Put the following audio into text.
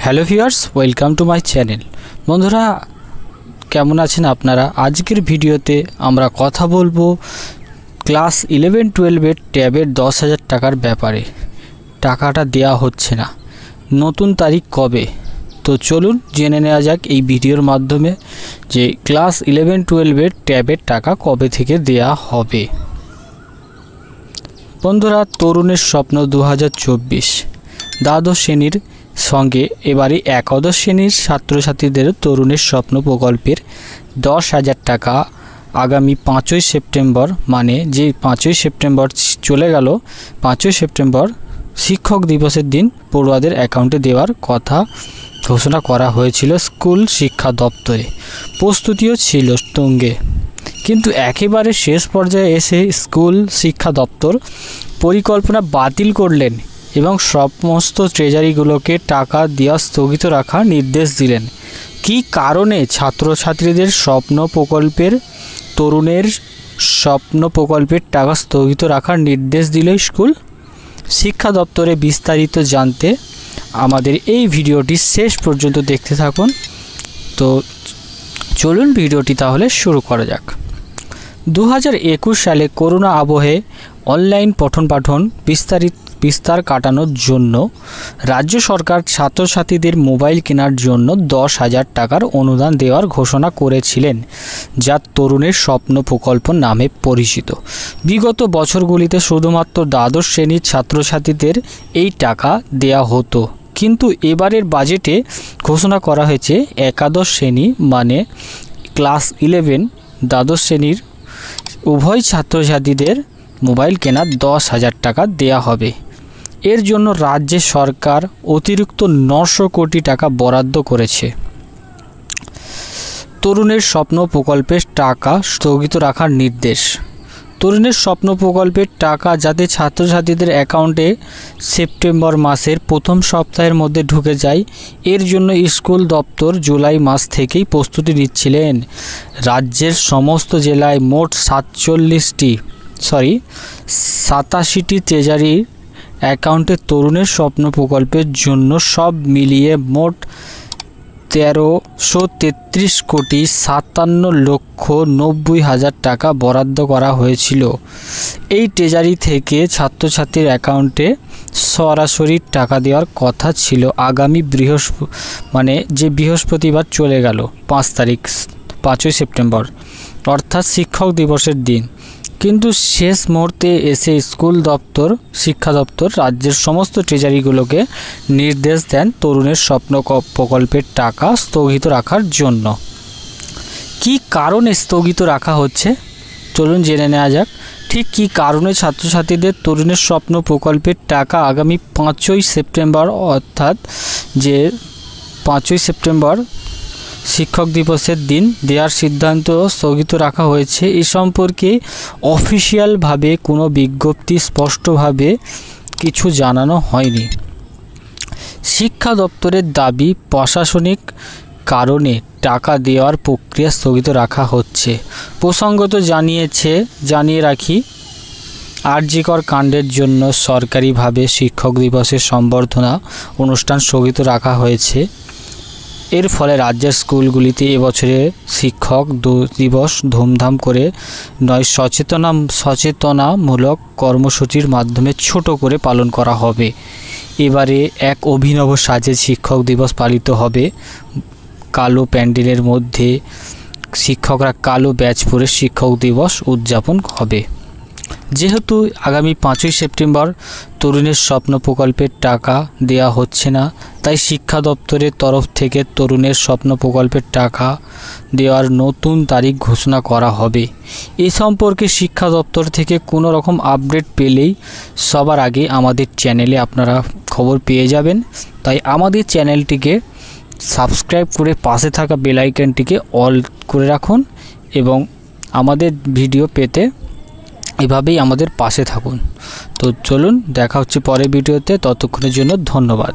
Hello viewers, welcome to my channel. বন্ধুরা কেমন আছেন আপনারা? আজকের ভিডিওতে আমরা কথা বলবো ক্লাস 11-12 ট্যাবের 10,000 টাকার ব্যাপারে। টাকাটা দেয়া হচ্ছে না, নতুন তারিখ কবে? তো চলুন জেনে নেওয়া যাক এই ভিডিওর মাধ্যমে যে ক্লাস 11-12 ট্যাবের টাকা কবে থেকে দেয়া হবে। বন্ধুরা, তরুণের স্বপ্ন 2024 দ্বাদশ শ্রেণীর সঙ্গে এবারে একাদশ শ্রেণীর ছাত্রছাত্রীদের তরুণের স্বপ্ন প্রকল্পের 10,000 টাকা আগামী 5ই সেপ্টেম্বর, মানে যে 5ই সেপ্টেম্বর চলে গেল, 5ই সেপ্টেম্বর শিক্ষক দিবসের দিন পড়ুয়াদের অ্যাকাউন্টে দেওয়ার কথা ঘোষণা করা হয়েছিল স্কুল শিক্ষা দপ্তরে। প্রস্তুতিও ছিল তুঙ্গে, কিন্তু একেবারে শেষ পর্যায়ে এসে স্কুল শিক্ষা দপ্তর পরিকল্পনা বাতিল করলেন এবং সমস্ত ট্রেজারিগুলোকে টাকা দেওয়া স্থগিত রাখার নির্দেশ দিলেন। কী কারণে ছাত্রছাত্রীদের স্বপ্ন প্রকল্পের তরুণের স্বপ্ন প্রকল্পের টাকা স্থগিত রাখার নির্দেশ দিল স্কুল শিক্ষা দপ্তরে? বিস্তারিত জানতে আমাদের এই ভিডিওটি শেষ পর্যন্ত দেখতে থাকুন। তো চলুন ভিডিওটি তাহলে শুরু করা যাক। 2021 সালে করোনা আবহে অনলাইন পঠন পাঠন বিস্তার কাটানোর জন্য রাজ্য সরকার ছাত্রছাত্রীদের মোবাইল কেনার জন্য 10,000 টাকার অনুদান দেওয়ার ঘোষণা করেছিলেন, যা তরুণের স্বপ্ন প্রকল্প নামে পরিচিত। বিগত বছরগুলিতে শুধুমাত্র দ্বাদশ শ্রেণীর ছাত্রছাত্রীদের এই টাকা দেয়া হতো, কিন্তু এবারের বাজেটে ঘোষণা করা হয়েছে একাদশ শ্রেণী মানে ক্লাস 11 দ্বাদশ শ্রেণীর উভয় ছাত্রছাত্রীদের মোবাইল কেনার 10,000 টাকা দেয়া হবে। এর জন্য রাজ্য সরকার অতিরিক্ত 900 কোটি টাকা বরাদ্দ করেছে। তরুণের স্বপ্ন প্রকল্পের টাকা স্থগিত রাখার নির্দেশ। তরুণের স্বপ্ন প্রকল্পের টাকা যাতে ছাত্রছাত্রীদের অ্যাকাউন্টে সেপ্টেম্বর মাসের প্রথম সপ্তাহের মধ্যে ঢুকে যায়, এর জন্য স্কুল দপ্তর জুলাই মাস থেকেই প্রস্তুতি নিচ্ছিলেন। রাজ্যের সমস্ত জেলায় মোট 87টি ট্রেজারি অ্যাকাউন্টে তরুণের স্বপ্ন প্রকল্পের জন্য সব মিলিয়ে মোট 1333 কোটি 57,90,000 টাকা বরাদ্দ করা হয়েছিল। এই ট্রেজারি থেকে ছাত্রছাত্রীর অ্যাকাউন্টে সরাসরি টাকা দেওয়ার কথা ছিল আগামী বৃহস্পতিবার চলে গেল 5ই সেপ্টেম্বর, অর্থাৎ শিক্ষক দিবসের দিন। কিন্তু শেষ মুহূর্তে এসে স্কুল দপ্তর শিক্ষা দপ্তর রাজ্যের সমস্ত ট্রেজারিগুলোকে নির্দেশ দেন তরুণের স্বপ্ন প্রকল্পের টাকা স্থগিত রাখার জন্য। কী কারণে স্থগিত রাখা হচ্ছে চলুন জেনে নেওয়া যাক। ঠিক কী কারণে ছাত্রছাত্রীদের তরুণের স্বপ্ন প্রকল্পের টাকা আগামী 5ই সেপ্টেম্বর, অর্থাৎ যে 5ই সেপ্টেম্বর শিক্ষক দিবসের দিন দেওয়ার সিদ্ধান্ত স্থগিত রাখা হয়েছে, এ সম্পর্কে অফিসিয়ালভাবে কোনো বিজ্ঞপ্তি স্পষ্টভাবে কিছু জানানো হয়নি। শিক্ষা দপ্তরের দাবি, প্রশাসনিক কারণে টাকা দেওয়ার প্রক্রিয়া স্থগিত রাখা হচ্ছে। প্রসঙ্গত জানিয়ে রাখি, আরজিকর কাণ্ডের জন্য সরকারিভাবে শিক্ষক দিবসের সম্বর্ধনা অনুষ্ঠান স্থগিত রাখা হয়েছে। এর ফলে রাজ্যের স্কুলগুলিতে এবছরে শিক্ষক দিবস ধুমধাম করে নয় সচেতনামূলক কর্মসূচির মাধ্যমে ছোট করে পালন করা হবে। এবারে এক অভিনব সাজে শিক্ষক দিবস পালিত হবে। কালো প্যান্ডেলের মধ্যে শিক্ষকরা কালো ব্যাজ পরে শিক্ষক দিবস উদযাপন হবে। যেহেতু আগামী 5ই সেপ্টেম্বর তরুণের স্বপ্ন প্রকল্পের টাকা দেয়া হচ্ছে না, তাই শিক্ষা দপ্তরের তরফ থেকে তরুণের স্বপ্ন প্রকল্পের টাকা দেওয়ার নতুন তারিখ ঘোষণা করা হবে। এ সম্পর্কে শিক্ষা দপ্তর থেকে কোনো রকম আপডেট পেলেই সবার আগে আমাদের চ্যানেলে আপনারা খবর পেয়ে যাবেন। তাই আমাদের চ্যানেলটিকে সাবস্ক্রাইব করে পাশে থাকা বেল আইকনটিকে অল করে রাখুন এবং আমাদের ভিডিও পেতে এভাবেই আমাদের পাশে থাকুন। তো চলুন দেখা হচ্ছে পরের ভিডিওতে, ততক্ষণের জন্য ধন্যবাদ।